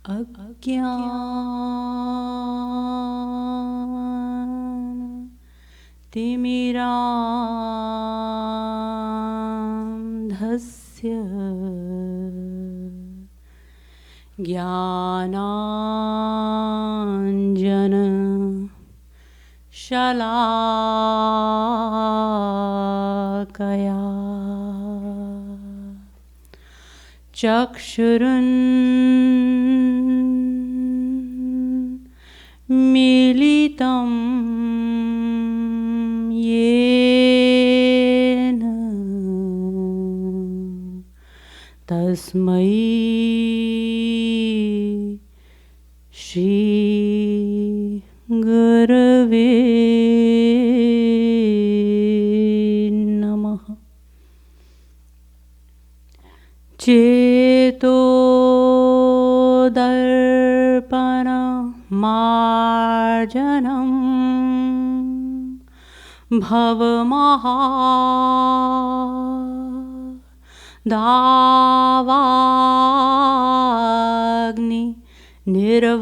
अज्ञान तिमिरान्धस्य ज्ञानाञ्जन शलाकया चक्षुरुन्मीलितं येन तस्मै श्री गुरवे नमः। चेतो दर्पण मार्जनं भवमहा दावाग्नि निर्वापनम्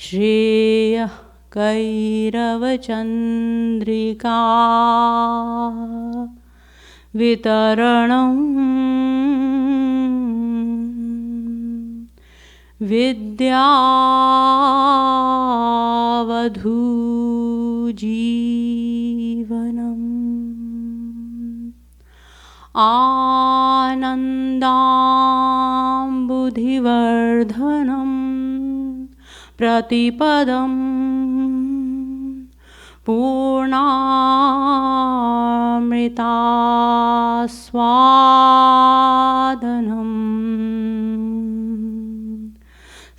श्रेयः कैरवचन्द्रिका वितरणम् विद्यावधूजीवनम् आनन्दाम्बुधिवर्धनं प्रतिपदं पूर्णामृतास्वादनं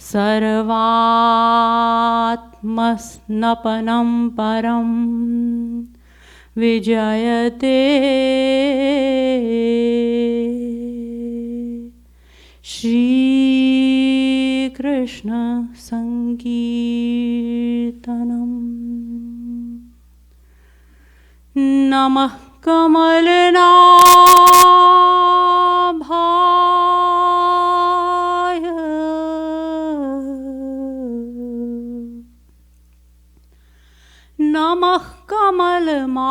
सर्वात्मस्नपनं परं विजयते श्री कृष्ण संकीर्तनम्। नमः कमलनाभाय नमः कमलमालिने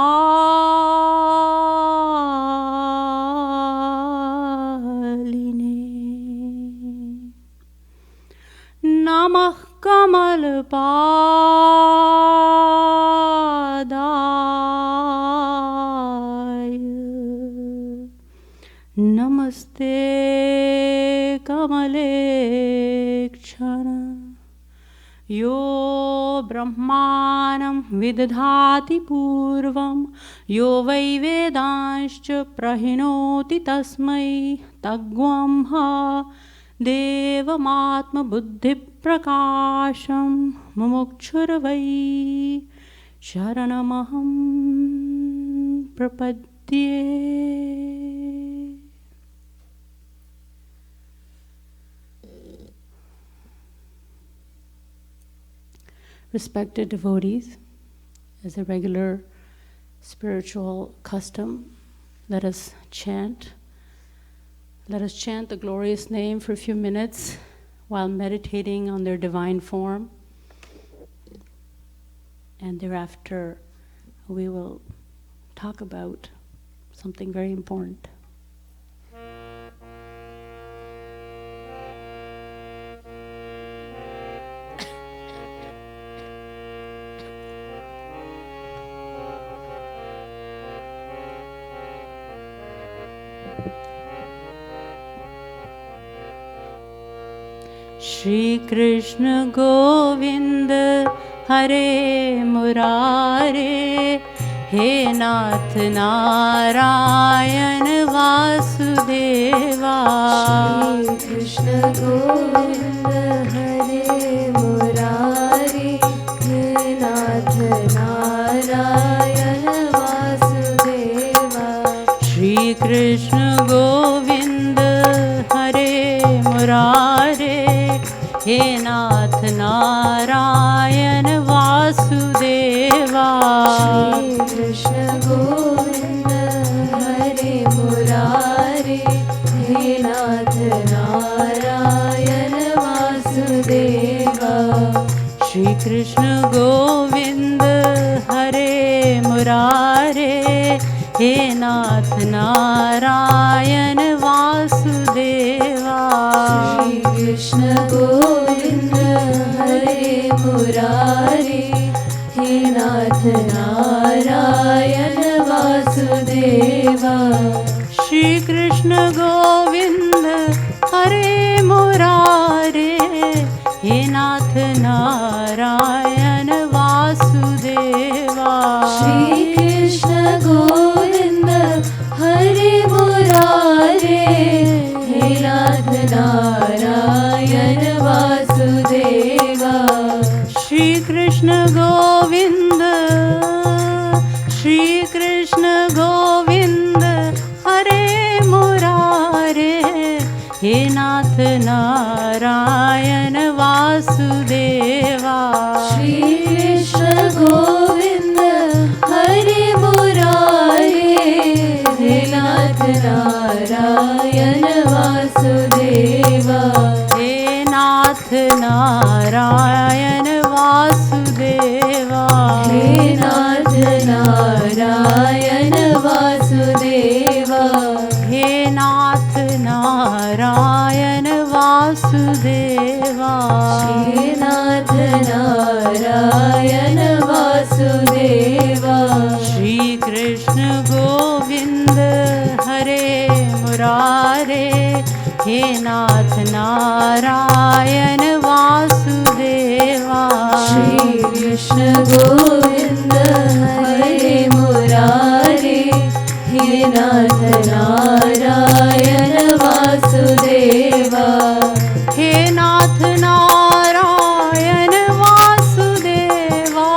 नमः कमलपादाय नमस्ते कमलेक्षण यो ब्रह्माणं विदधाति पूर्वं यो वै वेदांश्च प्रहिणोति तस्मै तद्ब्रह्म देवमात्मबुद्धिप्रकाशं मुमुक्षुर्वै शरणमहं प्रपद्ये। Respected devotees, as a regular spiritual custom, let us chant. Let us chant the glorious name for a few minutes while meditating on their divine form. And thereafter, we will talk about something very important. Shri Krishna Govind Hare Murare He Nath Narayan Vasudeva. Shri Krishna Govind Hare Murare He Nath Narayan Vasudeva. Shri Krishna Govind Hare Murare He Nath Narayan Vasudeva. Shri Krishna Govind Hare मुरारे, हे नाथ नारायण वासुदेवा। श्री कृष्ण गोविंद हरे मुरारे, हे नाथ नारायण वासुदेवा। श्री कृष्ण गोविंद हरे मुरारे, हे नाथ नारायण वासुदेवा। श्री कृष्ण गोविंद हरे मुरारे, हे नाथ नारायण वासुदेवा। श्री कृष्ण गोविंद हरे मुरारे, हे नाथ नारायण वासुदेवा। श्री कृष्ण गोविंद, श्री कृष्ण गोविंद हरे मुरारे, हे नाथ नारायण वासुदेवा। श्री कृष्ण गोविंद हरे मुरारे, हे नाथ नारायण वासुदेवा। हे नाथ नारायण वासुदेवा। हे नाथ नारायण वासुदेवा। हे नाथ नारायण वासुदेवा। हे नाथ नारायण वासुदेवा। श्री कृष्ण गोविंद हरे मुरारे, हे नाथ नारायण वासुदेवा। श्री कृष्ण गोविंद हरे मुरारे, हे नाथ नारायण वासुदेवा। हे नाथ नारायण वासुदेवा।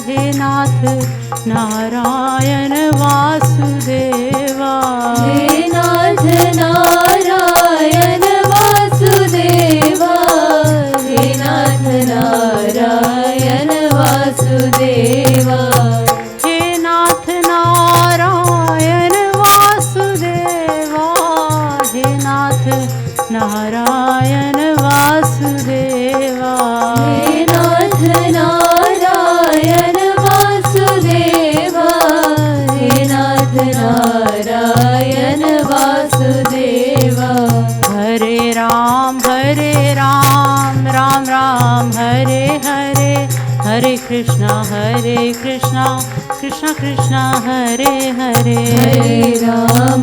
हे नाथ नारायण वासुदेवा। हे नाथ नारायण वासुदेवा। हे नाथ नारायण वासुदेवा। हे नाथ नारायण वासुदेवा। हे नाथ नारायण वासुदेवा। हे नाथ नारायण वासुदेवा। हे नाथ नारायण वासुदेवा। हरे राम राम राम हरे हरे, हरे कृष्णा कृष्णा कृष्णा हरे हरे। हरे राम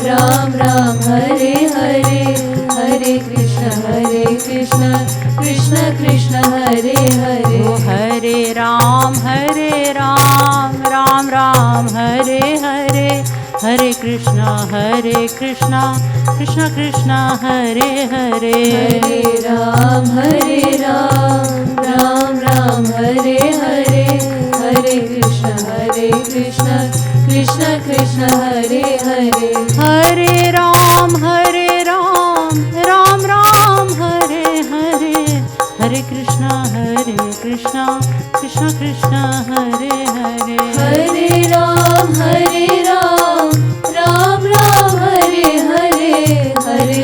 राम राम हरे हरे, हरे कृष्ण कृष्ण कृष्ण हरे हरे। ओ हरे राम राम राम हरे हरे, हरे कृष्णा कृष्णा कृष्णा हरे हरे। हरे राम राम राम हरे हरे, हरे कृष्ण कृष्ण कृष्ण हरे हरे। हरे राम राम राम हरे हरे, हरे कृष्णा कृष्णा कृष्णा हरे हरे। हरे राम राम राम हरे हरे, हरे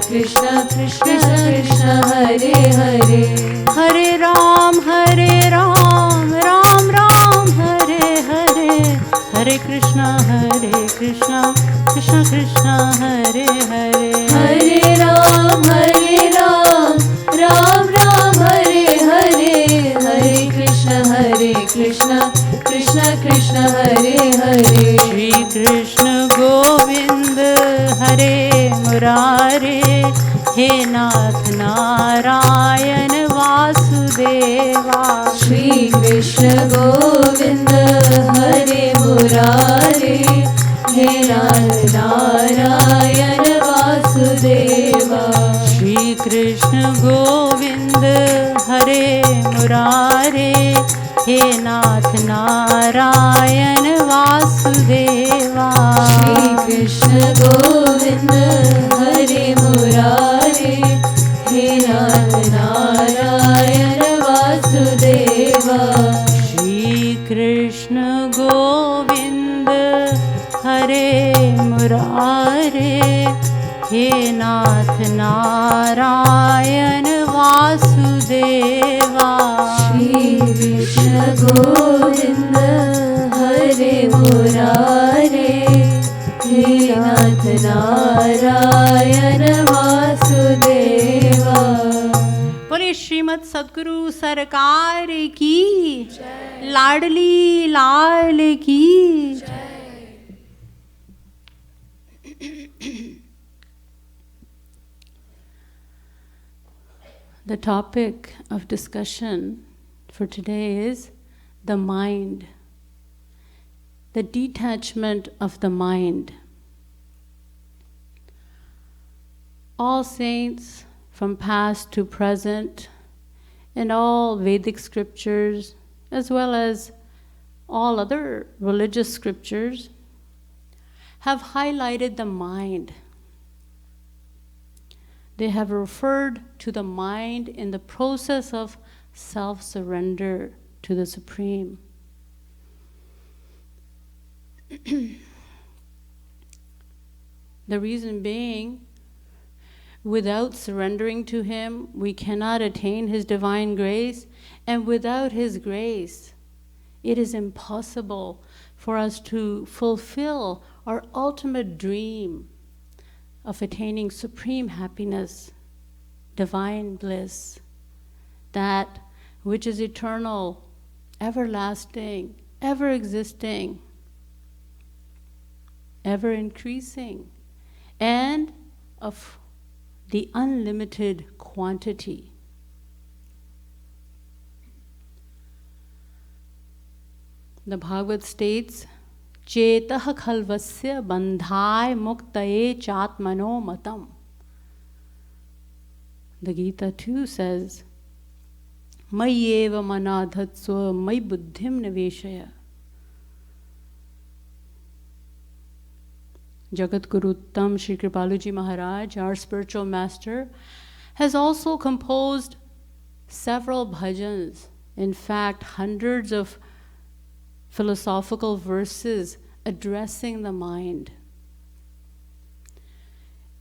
कृष्ण कृष्ण कृष्ण हरे हरे। हरे राम राम राम हरे हरे, हरे कृष्णा कृष्णा कृष्णा हरे हरे। हरे राम राम राम हरे हरे, हरे कृष्ण कृष्ण कृष्ण हरे हरे। श्री कृष्ण गोविंद हरे मुरारे, हे नाथ नारायण वासुदेवा। श्री कृष्ण गोविंद हरे मुरारे, हे नाथ नारायण वासुदेवा। श्री कृष्ण गोविंद हरे मुरारे, हे नाथ नारायण वासुदेवा। श्री कृष्ण गोविंद हरे मुरारे, हे नाथ Narayan Vasudeva. Shri Krishna Govind Murare Murare He Nath Narayan Vasudeva Shri Krishna Govinda Hare Murare He Nath Narayan Vasudeva बोले श्रीमद सद्गुरु सरकार की लाडली लाल की The topic of discussion for today is the mind, the detachment of the mind. All saints from past to present, and all Vedic scriptures, as well as all other religious scriptures, have highlighted the mind. They have referred to the mind in the process of self-surrender to the Supreme. The reason being, without surrendering to Him, we cannot attain His divine grace, and without His grace, it is impossible for us to fulfill our ultimate dream of attaining supreme happiness, divine bliss, that which is eternal, everlasting, ever existing, ever increasing, and of the unlimited quantity. The Bhagavad states, Chetah khalvasya bandhai muktaye chatmano matam. The Gita too says, Mayyeva manadhatsva may buddhim niveshaya. Jagadguru Dham Shri Kripaluji Maharaj, our spiritual master, has also composed several bhajans, in fact hundreds of philosophical verses addressing the mind.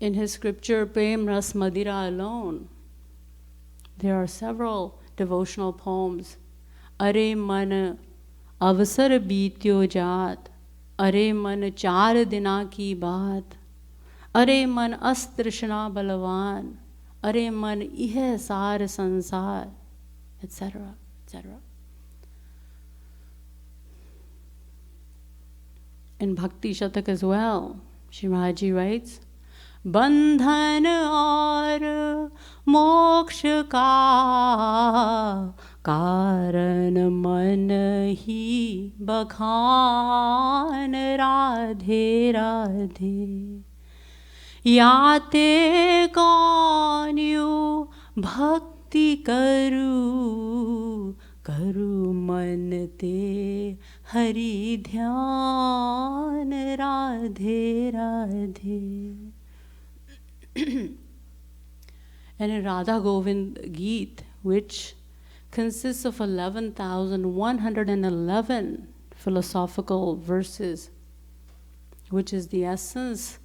In his scripture Prem Ras Madira alone, there are several devotional poems. Are man avasar beetyo jaat, are man char dina ki baat, are man astrishna balavan, are man ihe sar sansar, etc., etc. In Bhakti Shatak as well, Shri Maharaj writes, Bandhan aur moksha ka karan man hi bakhan Radhe Radhe Yate kaunyu bhakti karu Karu man te hari dhyan Radhe Radhe. And in Radha Govind Geet, which consists of 11,111 philosophical verses, which is the essence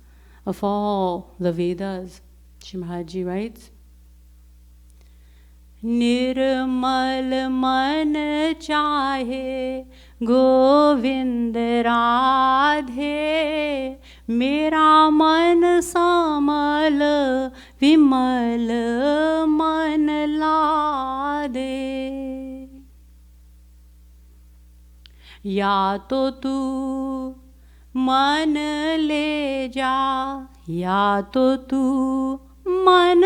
of all the Vedas, Shri Maharaj writes, Nirmal man chahe Govind Radhe Mera man samal vimal man lade Ya to tu man le ja Ya to tu man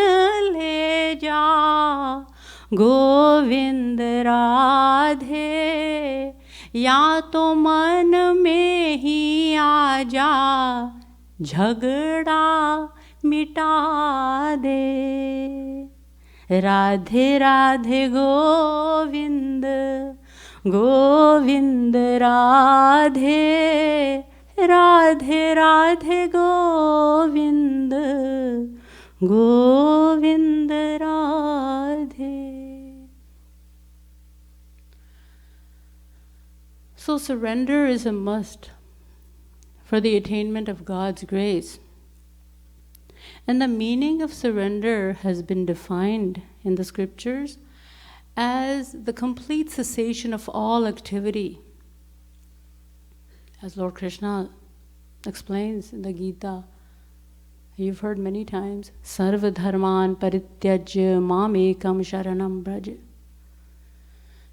le ja Govind Radhe या तो मन में ही आ जा झगड़ा मिटा दे Radhe Radhe Govind Govind Radhe Radhe Radhe Govind Govind Radhe. So surrender is a must for the attainment of God's grace. And the meaning of surrender has been defined in the scriptures as the complete cessation of all activity. As Lord Krishna explains in the Gita, you've heard many times, Sarva dharman parityajya mam ekam sharanam braja.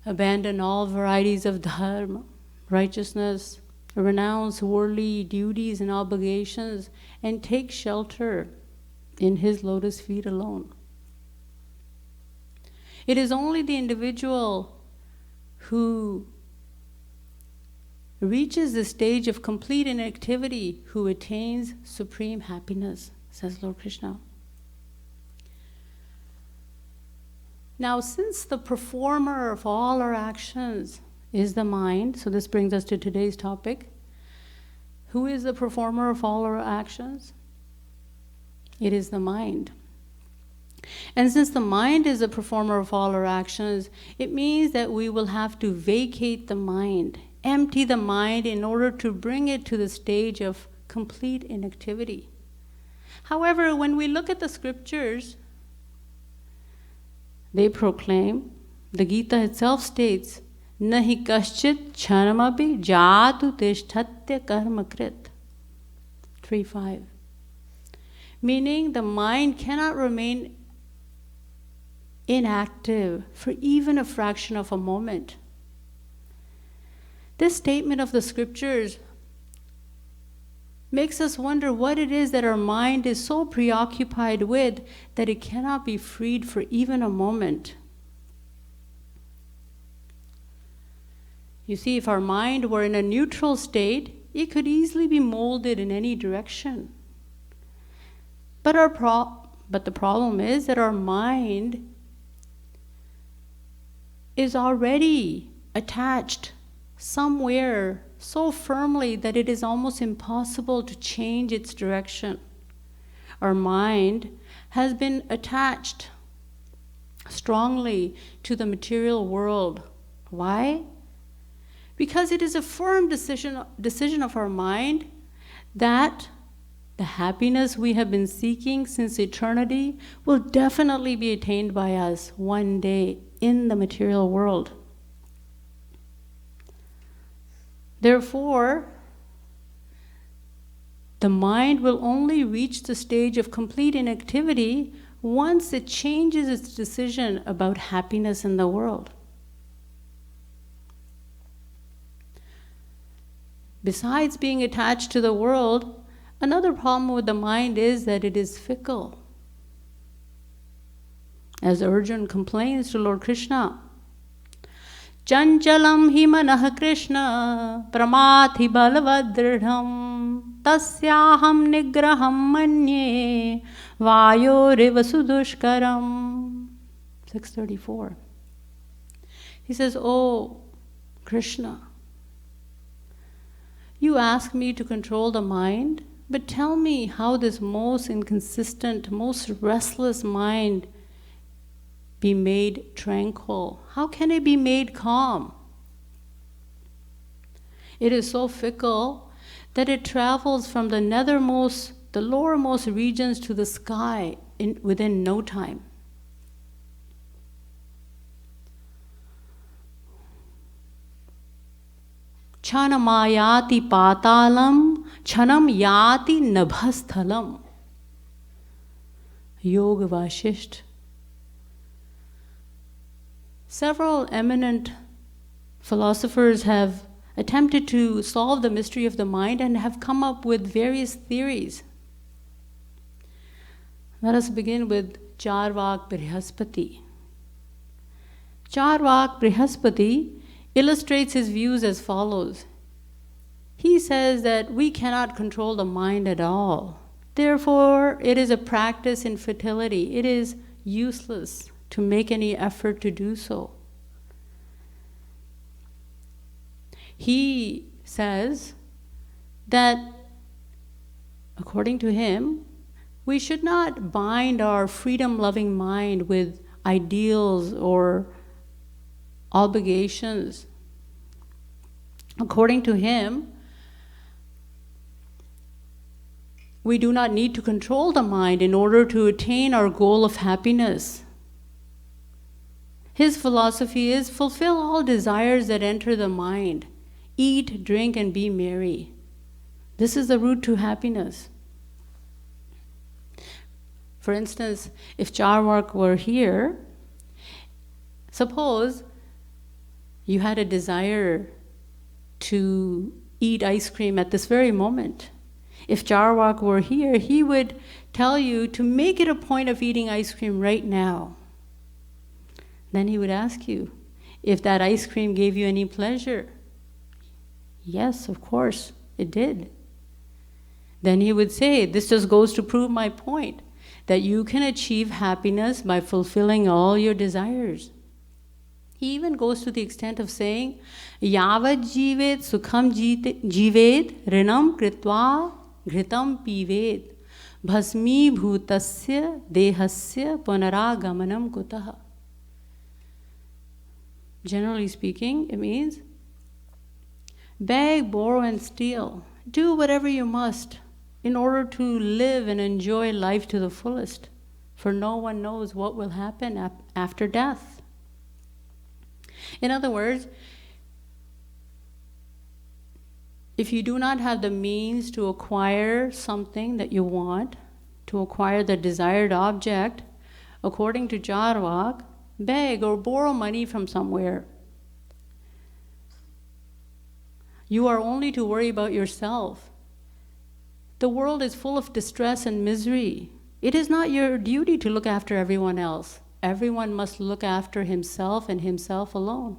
Abandon all varieties of dharma, righteousness, renounce worldly duties and obligations, and take shelter in his lotus feet alone. It is only the individual who reaches the stage of complete inactivity who attains supreme happiness, says Lord Krishna. Now, since the performer of all our actions is the mind, so this brings us to today's topic. Who is the performer of all our actions? It is the mind. And since the mind is the performer of all our actions, it means that we will have to vacate the mind, empty the mind in order to bring it to the stage of complete inactivity. However, when we look at the scriptures, they proclaim, the Gita itself states, Nahi kaschit chanamapi jatu tishthatya karma krit. 3:5. Meaning the mind cannot remain inactive for even a fraction of a moment. This statement of the scriptures makes us wonder what it is that our mind is so preoccupied with that it cannot be freed for even a moment. You see, if our mind were in a neutral state, it could easily be molded in any direction. But the problem is that our mind is already attached somewhere so firmly that it is almost impossible to change its direction. Our mind has been attached strongly to the material world. Why? Because it is a firm decision of our mind that the happiness we have been seeking since eternity will definitely be attained by us one day in the material world. Therefore, the mind will only reach the stage of complete inactivity once it changes its decision about happiness in the world. Besides being attached to the world, another problem with the mind is that it is fickle. As Arjuna complains to Lord Krishna, Chanchalam hi manah Krishna pramathi balavadridham tasyaham nigraham manye vayoriva sudushkaram. 634. He says, Oh, Krishna, you ask me to control the mind, but tell me how this most inconsistent, most restless mind be made tranquil? How can it be made calm? It is so fickle that it travels from the lowermost regions to the sky within no time. Chanamayati patalam, chanam yati nabhasthalam. Yoga Vashisht. Several eminent philosophers have attempted to solve the mystery of the mind and have come up with various theories. Let us begin with Charvak Brihaspati. Charvak Brihaspati illustrates his views as follows. He says that we cannot control the mind at all. Therefore, it is a practice in futility. It is useless to make any effort to do so. He says that, according to him, we should not bind our freedom-loving mind with ideals or obligations. According to him, we do not need to control the mind in order to attain our goal of happiness. His philosophy is fulfill all desires that enter the mind. Eat, drink, and be merry. This is the route to happiness. For instance, if Charvak were here, suppose you had a desire to eat ice cream at this very moment. If Charvak were here, he would tell you to make it a point of eating ice cream right now. Then he would ask you if that ice cream gave you any pleasure. Yes, of course, it did. Then he would say, this just goes to prove my point, that you can achieve happiness by fulfilling all your desires. He even goes to the extent of saying, Yavad jivet sukham jivet rinam kritva ghritam pivet bhasmi bhutasya dehasya punaragamanam kutaha. Generally speaking, it means beg, borrow, and steal. Do whatever you must in order to live and enjoy life to the fullest, for no one knows what will happen after death. In other words, if you do not have the means to acquire something that you want, to acquire the desired object, according to Charvak, beg or borrow money from somewhere. You are only to worry about yourself. The world is full of distress and misery. It is not your duty to look after everyone else. Everyone must look after himself and himself alone.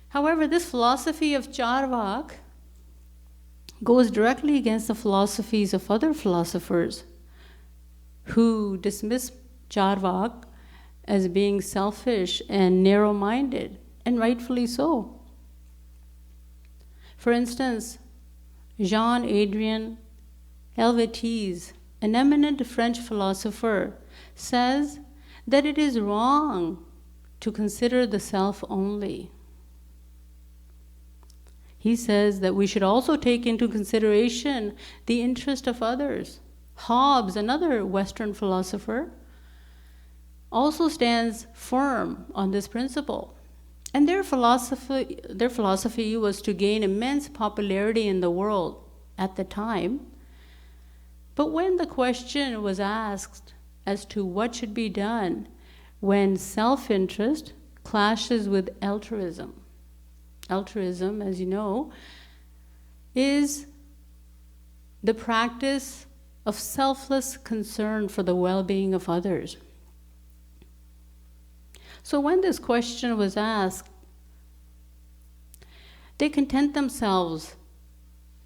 However, this philosophy of Charvak goes directly against the philosophies of other philosophers who dismiss Charvak as being selfish and narrow-minded, and rightfully so. For instance, Jean-Adrien Helvétiez, an eminent French philosopher, says that it is wrong to consider the self only. He says that we should also take into consideration the interest of others. Hobbes, another Western philosopher, also stands firm on this principle. And their philosophy was to gain immense popularity in the world at the time. But when the question was asked as to what should be done when self-interest clashes with altruism, altruism, as you know, is the practice of selfless concern for the well-being of others. So when this question was asked, they content themselves,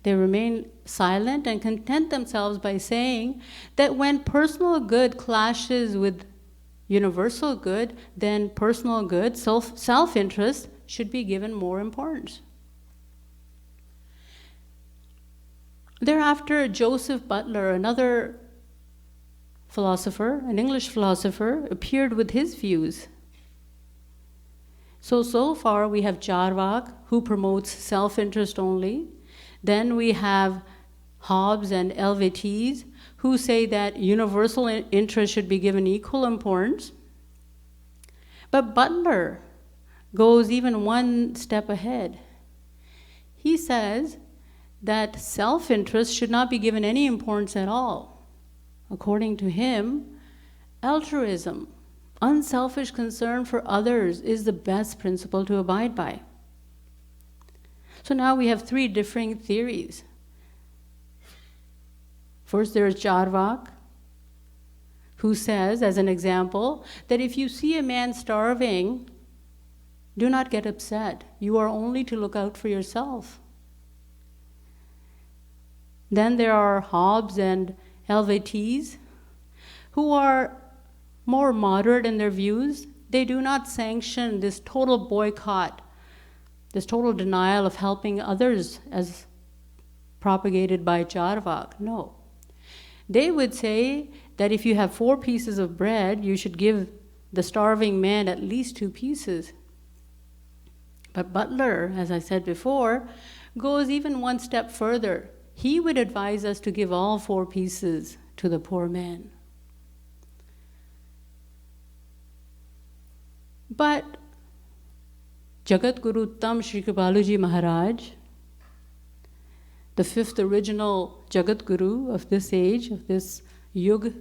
they remain silent and content themselves by saying that when personal good clashes with universal good, then personal good, self-interest, should be given more importance. Thereafter, Joseph Butler, another philosopher, an English philosopher, appeared with his views. So far we have Charvak, who promotes self-interest only. Then we have Hobbes and Helvétiez, who say that universal interest should be given equal importance. But Butler goes even one step ahead. He says that self-interest should not be given any importance at all. According to him, altruism, unselfish concern for others, is the best principle to abide by. So now we have three differing theories. First, there is Charvak, who says, as an example, that if you see a man starving, do not get upset. You are only to look out for yourself. Then there are Hobbes and Helvétiez, who are more moderate in their views. They do not sanction this total boycott, this total denial of helping others as propagated by Charvak. No. They would say that if you have 4 pieces of bread, you should give the starving man at least 2 pieces. But Butler, as I said before, goes even one step further. he would advise us to give all 4 pieces to the poor man. But Jagadguru Dham Shri Kripaluji Maharaj, the 5th original Jagadguru of this age, of this yuga,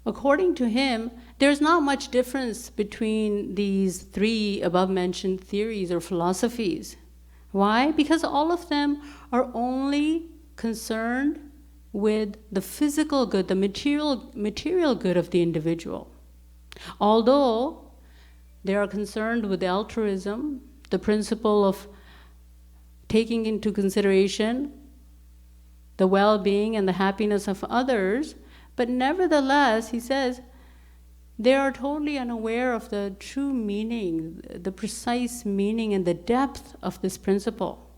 according to him, there's not much difference between these 3 above-mentioned theories or philosophies. Why? Because all of them are only concerned with the physical good, the material good of the individual. Although they are concerned with altruism, the principle of taking into consideration the well-being and the happiness of others, but nevertheless, he says, they are totally unaware of the true meaning, the precise meaning and the depth of this principle.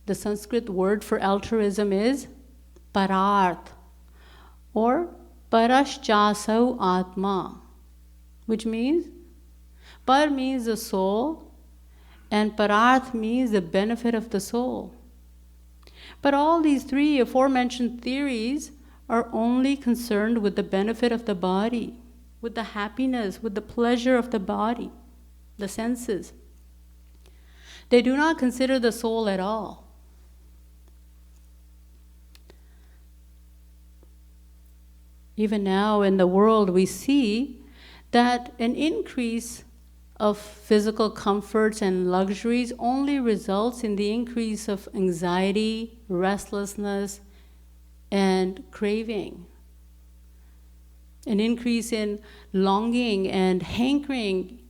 The Sanskrit word for altruism is pararth, or paraschasau atma, which means, par means the soul, and pararth means the benefit of the soul. But all these 3 aforementioned theories are only concerned with the benefit of the body, with the happiness, with the pleasure of the body, the senses. They do not consider the soul at all. Even now in the world, we see that an increase of physical comforts and luxuries only results in the increase of anxiety, restlessness, and craving. An increase in longing and hankering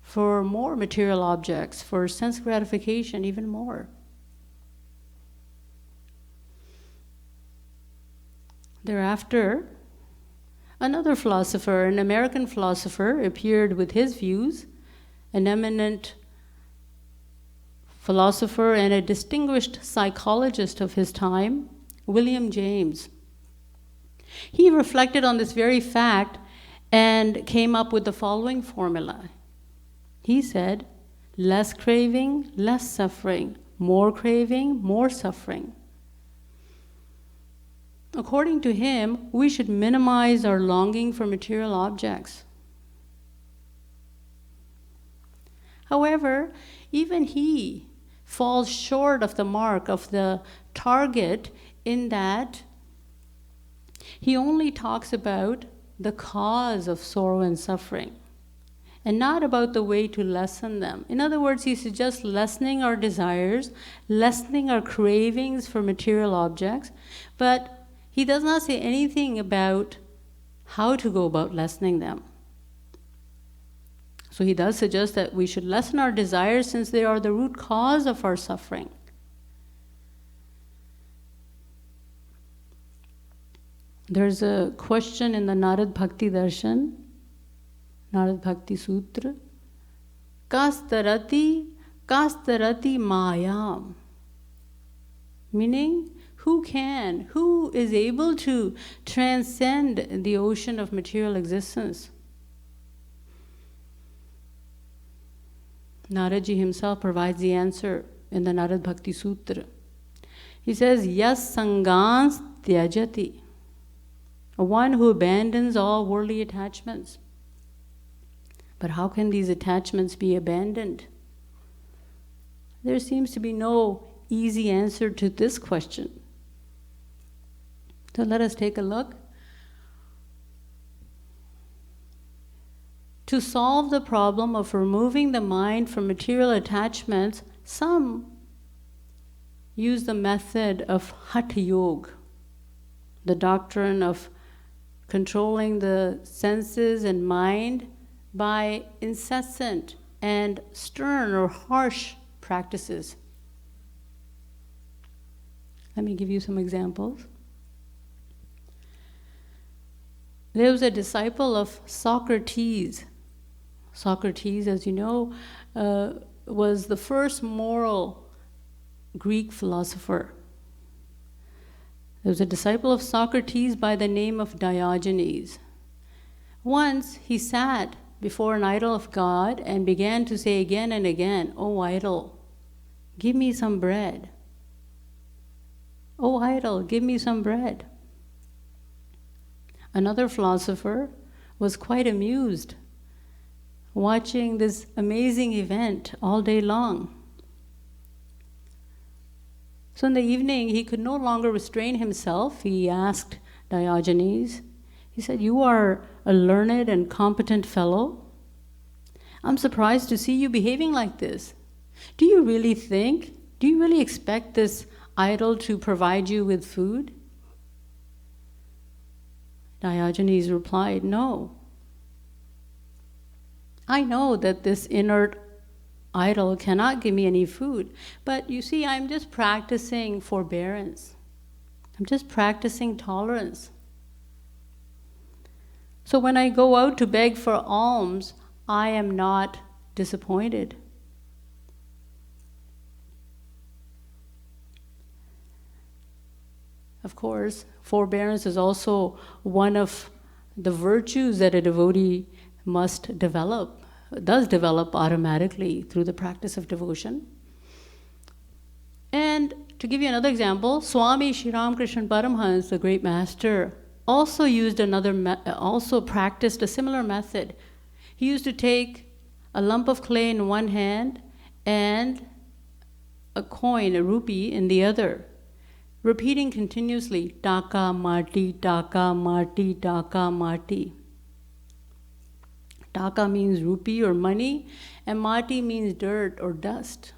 for more material objects, for sense gratification, even more. Thereafter, another philosopher, an American philosopher, appeared with his views, an eminent philosopher and a distinguished psychologist of his time, William James. He reflected on this very fact and came up with the following formula. He said, less craving, less suffering, more craving, more suffering. According to him, we should minimize our longing for material objects. However, even he falls short of the mark, of the target, in that he only talks about the cause of sorrow and suffering, and not about the way to lessen them. In other words, he suggests lessening our desires, lessening our cravings for material objects, but he does not say anything about how to go about lessening them. So he does suggest that we should lessen our desires since they are the root cause of our suffering. There's a question in the Narad Bhakti Darshan, Narad Bhakti Sutra, Kastarati Mayam, meaning who is able to transcend the ocean of material existence? Naraji himself provides the answer in the Narad Bhakti Sutra. He says, Yas Sangans Tyajati, one who abandons all worldly attachments. But how can these attachments be abandoned? There seems to be no easy answer to this question. So let us take a look. To solve the problem of removing the mind from material attachments, some use the method of Hatha Yoga, the doctrine of controlling the senses and mind by incessant and stern or harsh practices. Let me give you some examples. There was a disciple of Socrates. Socrates, as you know, was the first moral Greek philosopher. There was a disciple of Socrates by the name of Diogenes. Once he sat before an idol of God and began to say again and again, "Oh idol, give me some bread. Oh idol, give me some bread." Another philosopher was quite amused watching this amazing event all day long. So in the evening, he could no longer restrain himself. He asked Diogenes, he said, "You are a learned and competent fellow. I'm surprised to see you behaving like this. Do you really expect this idol to provide you with food?" Diogenes replied, "No. I know that this inert idol cannot give me any food, but you see, I'm just practicing forbearance. I'm just practicing tolerance. So when I go out to beg for alms, I am not disappointed." Of course, forbearance is also one of the virtues that a devotee does develop automatically through the practice of devotion. And to give you another example, Swami Sri Ramakrishna Paramhans, the great master, also practiced a similar method. He used to take a lump of clay in one hand and a coin, a rupee, in the other, repeating continuously, "Taka Mati, Taka Mati, Taka Mati." Taka means rupee or money, and Mati means dirt or dust.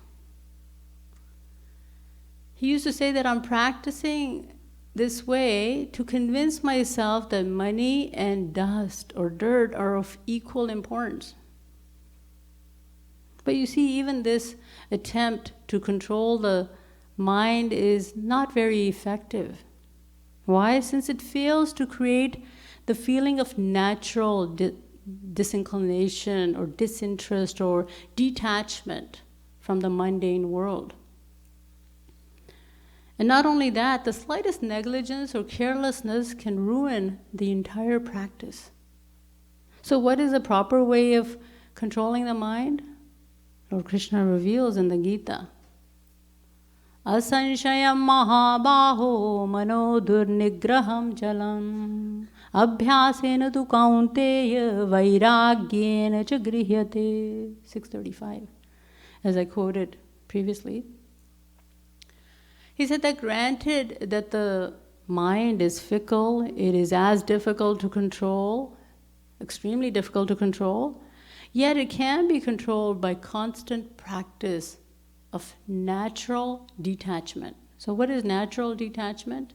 He used to say that I'm practicing this way to convince myself that money and dust or dirt are of equal importance. But you see, even this attempt to control the mind is not very effective. Why? Since it fails to create the feeling of natural disinclination or disinterest or detachment from the mundane world. And not only that, the slightest negligence or carelessness can ruin the entire practice. So what is the proper way of controlling the mind? Lord Krishna reveals in the Gita, "Asanshayam mahabaho mano durnigraham jalam abhyasena tu kaunteya vairagyena cha grihyate." 635, as I quoted previously. He said that granted that the mind is fickle, it is as difficult to control, extremely difficult to control, yet it can be controlled by constant practice of natural detachment. So what is natural detachment?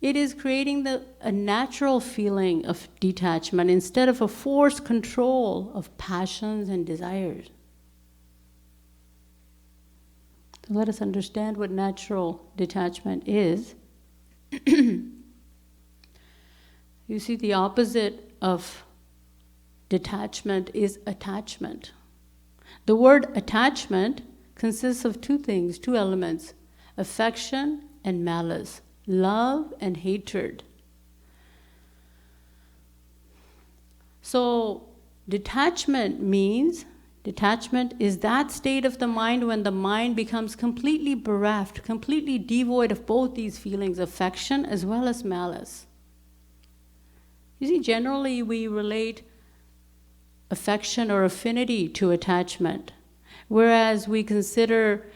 It is creating a natural feeling of detachment instead of a forced control of passions and desires. So let us understand what natural detachment is. You see, the opposite of detachment is attachment. The word attachment consists of two things, two elements: affection and malice, love and hatred. So detachment is that state of the mind when the mind becomes completely bereft, completely devoid of both these feelings, affection as well as malice. You see, generally we relate affection or affinity to attachment, whereas we consider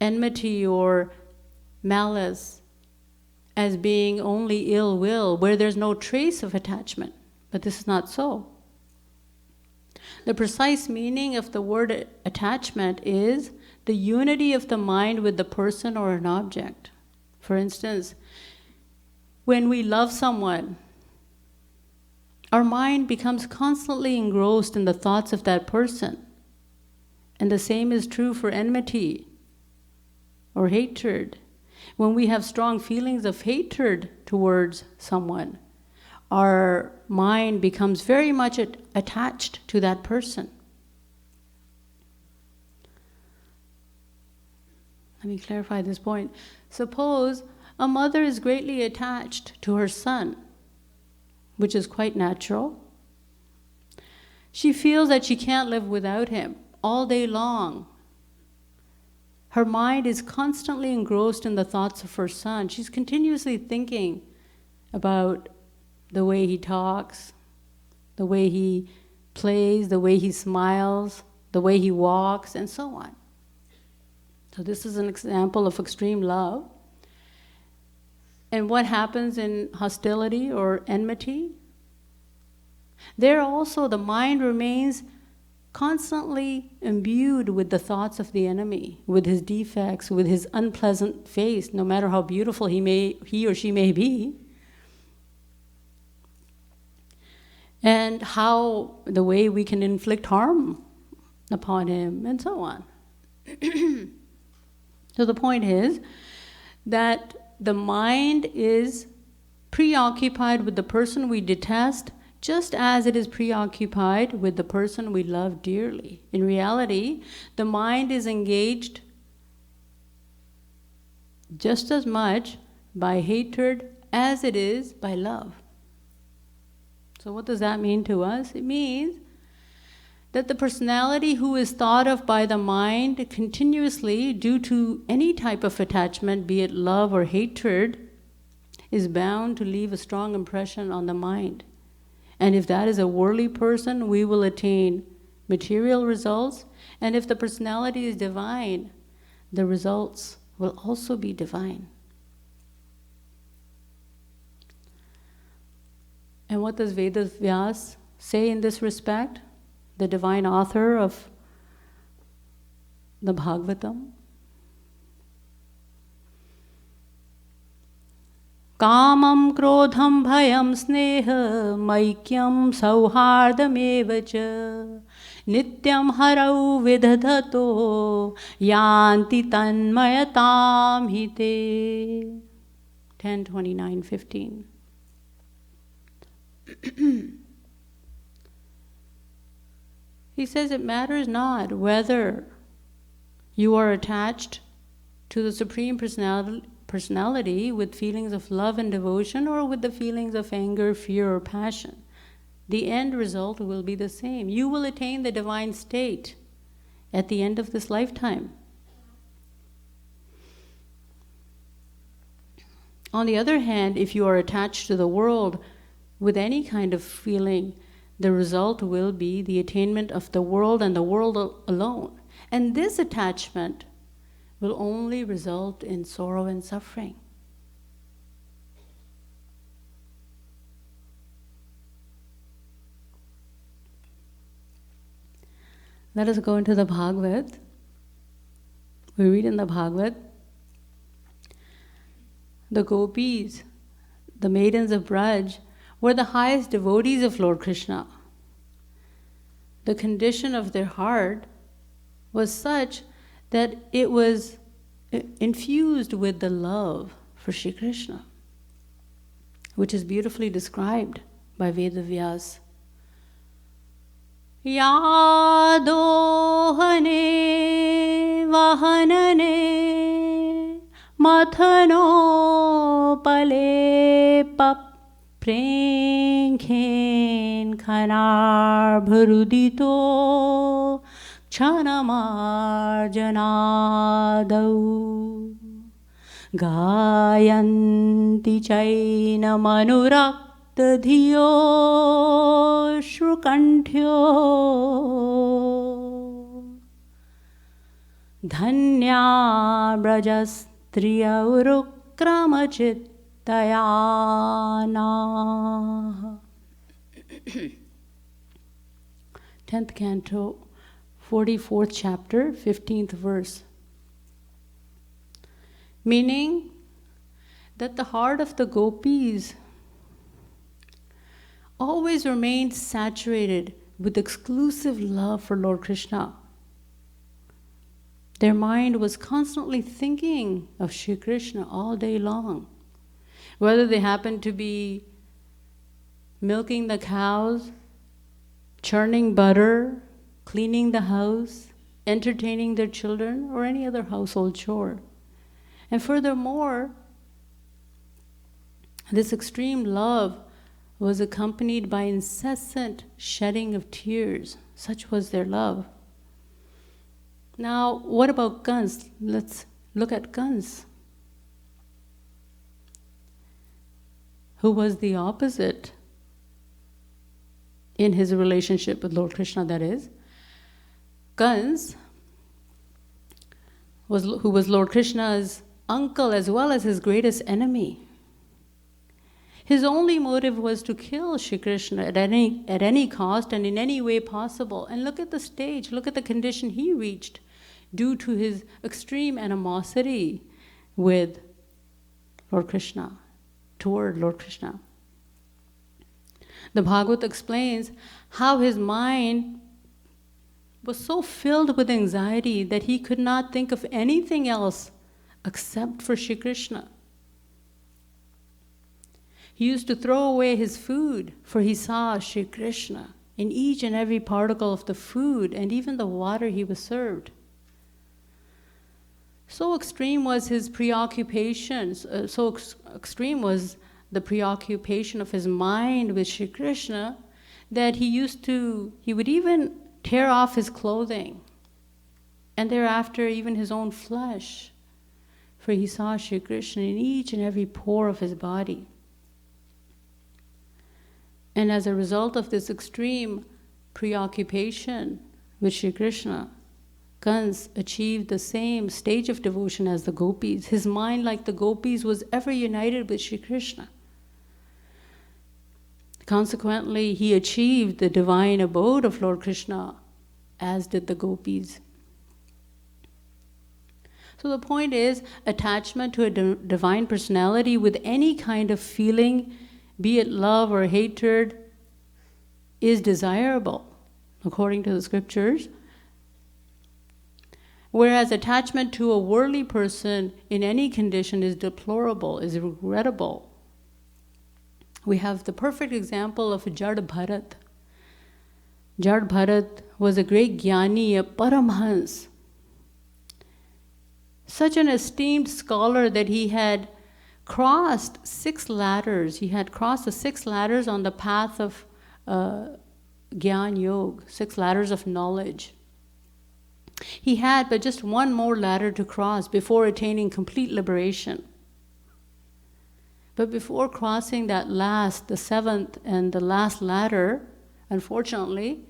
enmity or malice as being only ill will, where there's no trace of attachment. But this is not so. The precise meaning of the word attachment is the unity of the mind with the person or an object. For instance, when we love someone, our mind becomes constantly engrossed in the thoughts of that person. And the same is true for enmity or hatred. When we have strong feelings of hatred towards someone, our mind becomes very much attached to that person. Let me clarify this point. Suppose a mother is greatly attached to her son, which is quite natural. She feels that she can't live without him all day long. Her mind is constantly engrossed in the thoughts of her son. She's continuously thinking about the way he talks, the way he plays, the way he smiles, the way he walks, and so on. So this is an example of extreme love. And what happens in hostility or enmity? There also the mind remains constantly imbued with the thoughts of the enemy, with his defects, with his unpleasant face, no matter how beautiful he or she may be, and how the way we can inflict harm upon him, and so on. So the point is that the mind is preoccupied with the person we detest, just as it is preoccupied with the person we love dearly. In reality, the mind is engaged just as much by hatred as it is by love. So what does that mean to us? It means that the personality who is thought of by the mind continuously due to any type of attachment, be it love or hatred, is bound to leave a strong impression on the mind. And if that is a worldly person, we will attain material results. And if the personality is divine, the results will also be divine. And what does Vedas Vyas say in this respect? The divine author of the Bhagavatam. Kamam krodham bhayam sneha maikyam sauhardameva cha nityam harau vidhadato yanti tanmayatam hite. 10:29-15. He says it matters not whether you are attached to the Supreme Personality with feelings of love and devotion or with the feelings of anger, fear, or passion. The end result will be the same. You will attain the divine state at the end of this lifetime. On the other hand, if you are attached to the world with any kind of feeling, the result will be the attainment of the world and the world alone. And this attachment will only result in sorrow and suffering. Let us go into the Bhagavad. We read in the Bhagavad, the gopis, the maidens of Braj, were the highest devotees of Lord Krishna. The condition of their heart was such that it was infused with the love for Shri Krishna, which is beautifully described by Veda Vyas. Yadohane vahanane mathano pale pap Prenkhen khanar bharudito ksanamarjanadau gayanti chaina manurakta dhiyo shrukantyo dhanya brajastriya urukramachit Dayana. 10th canto, 44th chapter, 15th verse. Meaning that the heart of the gopis always remained saturated with exclusive love for Lord Krishna. Their mind was constantly thinking of Shri Krishna all day long. Whether they happened to be milking the cows, churning butter, cleaning the house, entertaining their children, or any other household chore. And furthermore, this extreme love was accompanied by incessant shedding of tears. Such was their love. Now, what about Kans? Let's look at Kans, who was the opposite in his relationship with Lord Krishna, that is. Kans, who was Lord Krishna's uncle as well as his greatest enemy. His only motive was to kill Shri Krishna at any cost and in any way possible. And look at the stage, look at the condition he reached due to his extreme animosity with Lord Krishna, toward Lord Krishna. The Bhagavad explains how his mind was so filled with anxiety that he could not think of anything else except for Shri Krishna. He used to throw away his food, for he saw Shri Krishna in each and every particle of the food and even the water he was served. So extreme was his preoccupation, extreme was the preoccupation of his mind with Shri Krishna, that he would even tear off his clothing, and thereafter even his own flesh, for he saw Shri Krishna in each and every pore of his body. And as a result of this extreme preoccupation with Shri Krishna, Kans achieved the same stage of devotion as the gopis. His mind, like the gopis, was ever united with Shri Krishna. Consequently, he achieved the divine abode of Lord Krishna, as did the gopis. So the point is, attachment to a divine personality with any kind of feeling, be it love or hatred, is desirable, according to the scriptures. Whereas attachment to a worldly person in any condition is deplorable, is regrettable. We have the perfect example of Jad Bharat. Jad Bharat was a great jnani, a paramhans, such an esteemed scholar that he had crossed 6 ladders. He had crossed the 6 ladders on the path of Gyan Yoga, 6 ladders of knowledge. He had but just one more ladder to cross before attaining complete liberation. But before crossing that last, the 7th and the last ladder, unfortunately,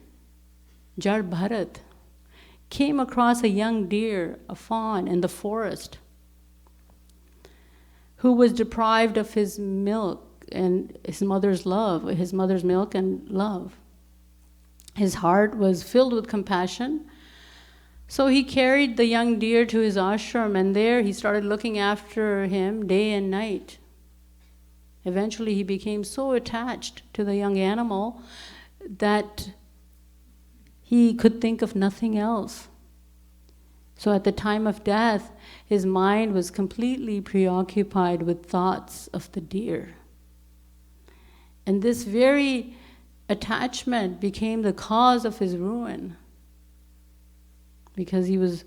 Jad Bharat came across a young deer, a fawn, in the forest, who was deprived of his milk and his mother's love, his mother's milk and love. His heart was filled with compassion. So he carried the young deer to his ashram, and there he started looking after him day and night. Eventually he became so attached to the young animal that he could think of nothing else. So at the time of death, his mind was completely preoccupied with thoughts of the deer. And this very attachment became the cause of his ruin, because he was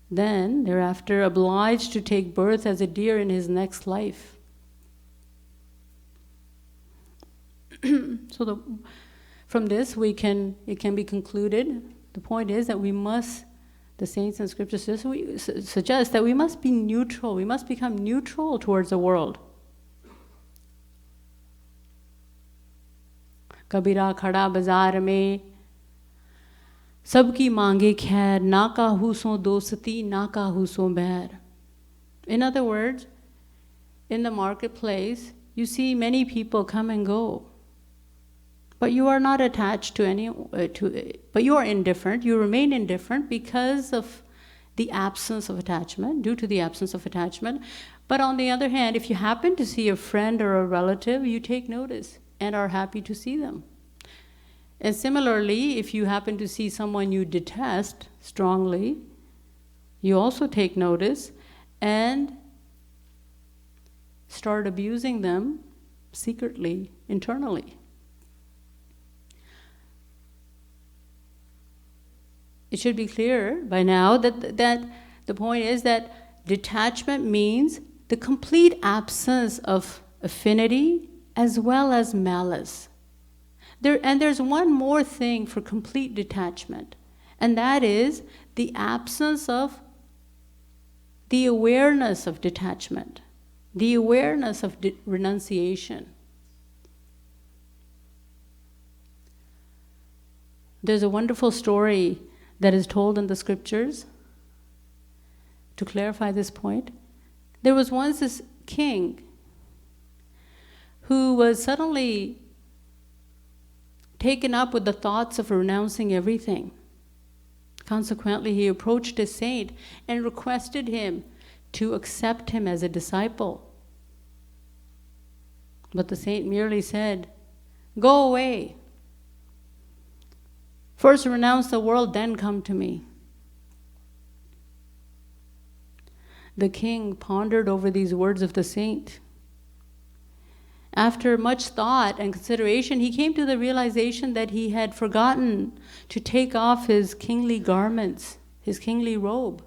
then, thereafter, obliged to take birth as a deer in his next life. So from this, it can be concluded, the point is that we must, the saints and scriptures suggest that we must be neutral, we must become neutral towards the world. Kabira khada bazaar mein, sabki mange khair, na kahu so dostati, na kahu so bair. In other words, in the marketplace, you see many people come and go. But you are not attached to but you are indifferent, you remain indifferent because of the absence of attachment, due to the absence of attachment. But on the other hand, if you happen to see a friend or a relative, you take notice and are happy to see them. And similarly, if you happen to see someone you detest strongly, you also take notice and start abusing them secretly, internally. It should be clear by now that the point is that detachment means the complete absence of affinity as well as malice. There's one more thing for complete detachment, and that is the absence of the awareness of detachment, the awareness of renunciation. There's a wonderful story that is told in the scriptures to clarify this point. There was once this king who was suddenly taken up with the thoughts of renouncing everything. Consequently, he approached a saint and requested him to accept him as a disciple. But the saint merely said, "Go away. First renounce the world, then come to me." The king pondered over these words of the saint. After much thought and consideration, he came to the realization that he had forgotten to take off his kingly garments, his kingly robe,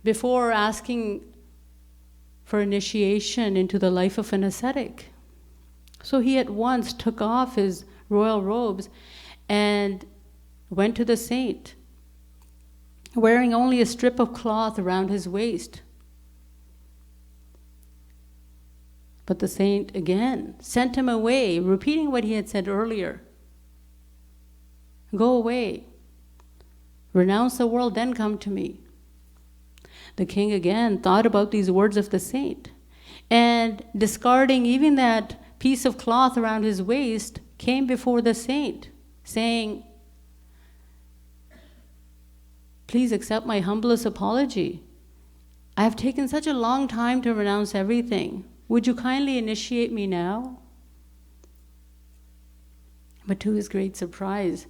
before asking for initiation into the life of an ascetic. So he at once took off his royal robes and went to the saint, wearing only a strip of cloth around his waist. But the saint again sent him away, repeating what he had said earlier. "Go away. Renounce the world, then come to me." The king again thought about these words of the saint, and discarding even that piece of cloth around his waist, came before the saint, saying, "Please accept my humblest apology. I have taken such a long time to renounce everything. Would you kindly initiate me now?" But to his great surprise,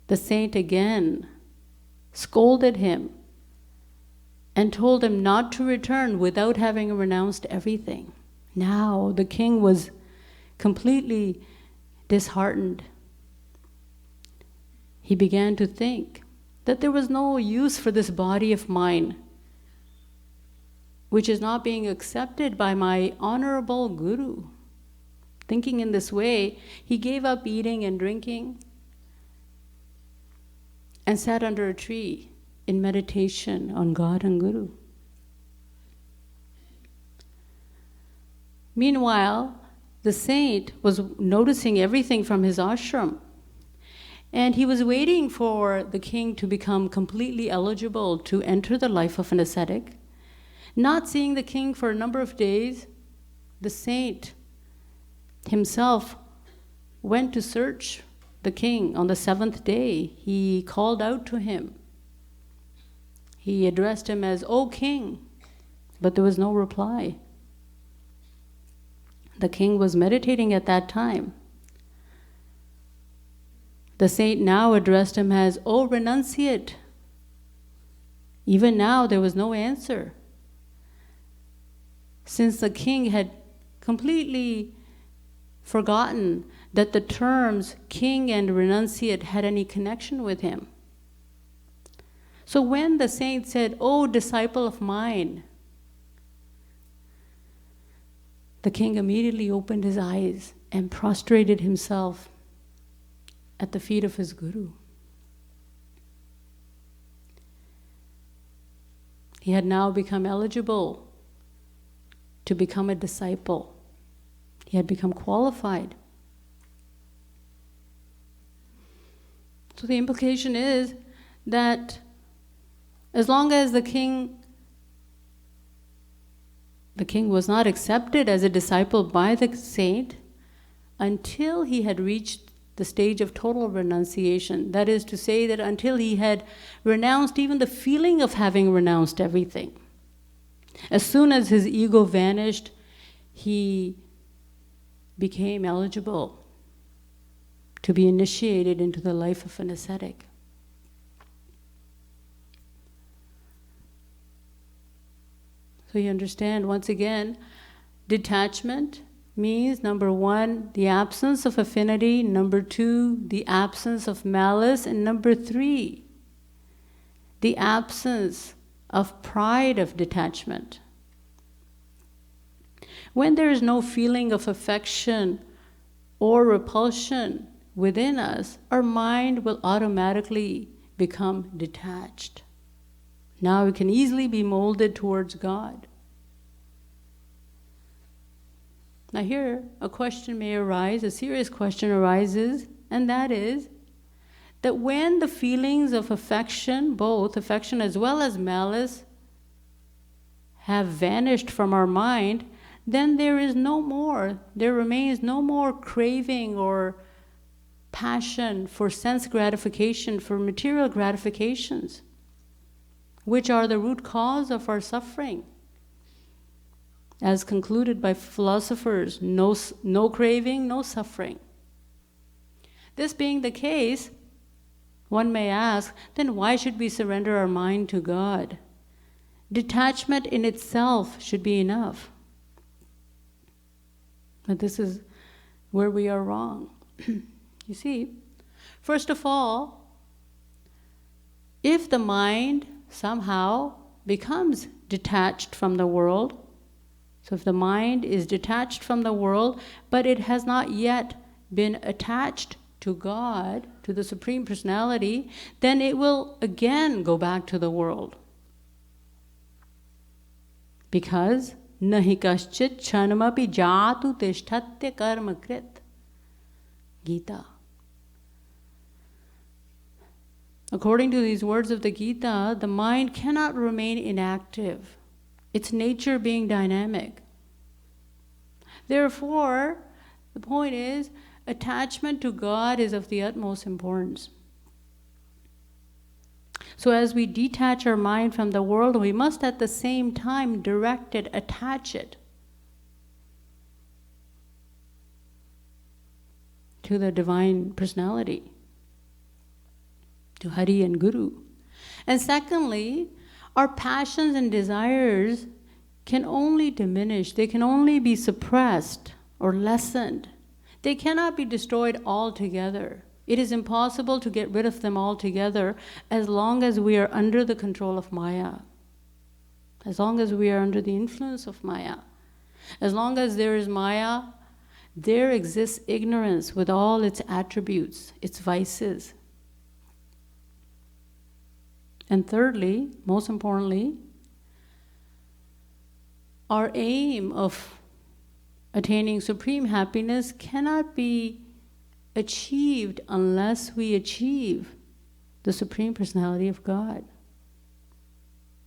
the saint again scolded him and told him not to return without having renounced everything. Now the king was completely disheartened. He began to think that there was no use for this body of mine, which is not being accepted by my honorable guru. Thinking in this way, he gave up eating and drinking and sat under a tree in meditation on God and Guru. Meanwhile, the saint was noticing everything from his ashram, and he was waiting for the king to become completely eligible to enter the life of an ascetic. Not seeing the king for a number of days, the saint himself went to search the king. On the 7th day, he called out to him. He addressed him as, "O king," but there was no reply. The king was meditating at that time. The saint now addressed him as, "O renunciate." Even now, there was no answer. Since the king had completely forgotten that the terms king and renunciate had any connection with him. So when the saint said, "O disciple of mine," the king immediately opened his eyes and prostrated himself at the feet of his guru. He had now become eligible to become a disciple. He had become qualified. So the implication is that as long as the king was not accepted as a disciple by the saint until he had reached the stage of total renunciation. That is to say that until he had renounced even the feeling of having renounced everything. As soon as his ego vanished, he became eligible to be initiated into the life of an ascetic. So you understand, once again, detachment means, number one, the absence of affinity, number two, the absence of malice, and number three, the absence of pride of detachment. When there is no feeling of affection or repulsion within us, our mind will automatically become detached. Now it can easily be molded towards God. Now here, a question may arise, a serious question arises, and that is that when the feelings of affection, both affection as well as malice, have vanished from our mind, then there remains no more craving or passion for sense gratification, for material gratifications, which are the root cause of our suffering. As concluded by philosophers, no craving, no suffering. This being the case, one may ask, then why should we surrender our mind to God? Detachment in itself should be enough. But this is where we are wrong. You see, first of all, if the mind somehow becomes detached from the world, so if the mind is detached from the world, but it has not yet been attached to God, to the Supreme Personality, then it will again go back to the world. Because nahi kaschit chanamapi jatu tishtatya karma krit. Gita. According to these words of the Gita, the mind cannot remain inactive, its nature being dynamic. Therefore, the point is, attachment to God is of the utmost importance. So as we detach our mind from the world, we must at the same time direct it, attach it to the Divine Personality, to Hari and Guru. And secondly, our passions and desires can only diminish, they can only be suppressed or lessened. They cannot be destroyed altogether. It is impossible to get rid of them altogether as long as we are under the control of Maya, as long as we are under the influence of Maya. As long as there is Maya, there exists ignorance with all its attributes, its vices. And thirdly, most importantly, our aim of attaining supreme happiness cannot be achieved unless we achieve the Supreme Personality of God.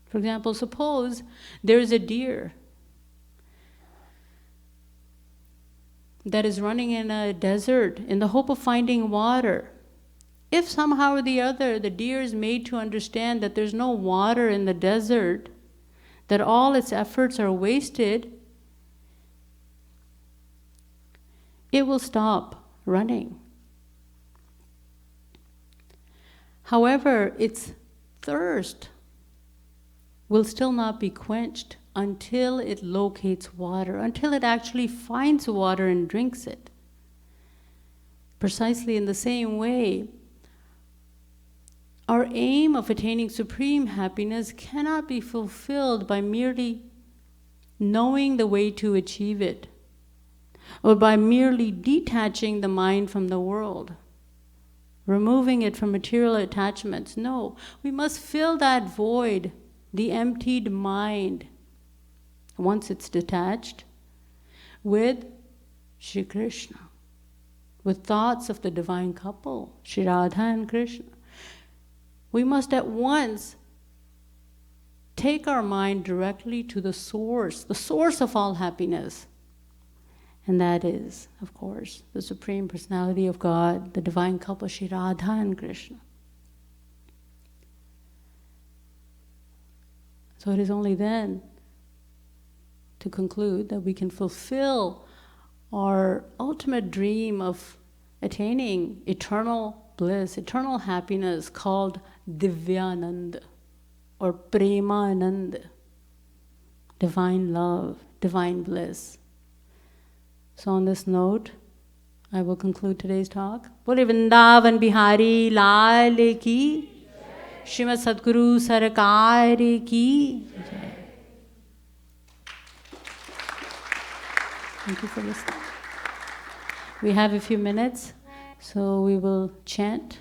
For example, suppose there is a deer that is running in a desert in the hope of finding water. If somehow or the other the deer is made to understand that there's no water in the desert, that all its efforts are wasted, it will stop running. However, its thirst will still not be quenched until it locates water, until it actually finds water and drinks it. Precisely in the same way, our aim of attaining supreme happiness cannot be fulfilled by merely knowing the way to achieve it, or by merely detaching the mind from the world, removing it from material attachments. No, we must fill that void, the emptied mind, once it's detached, with Shri Krishna, with thoughts of the divine couple, Shri Radha and Krishna. We must at once take our mind directly to the source of all happiness. And that is, of course, the Supreme Personality of God, the divine couple, Shri Radha and Krishna. So it is only then, to conclude, that we can fulfill our ultimate dream of attaining eternal bliss, eternal happiness called Divyanand or Premanand, divine love, divine bliss. So on this note, I will conclude today's talk. Bole Vrindavan Bihari Lal ki, Srimad Sadguru Sarkar ki. Thank you for listening. We have a few minutes, so we will chant.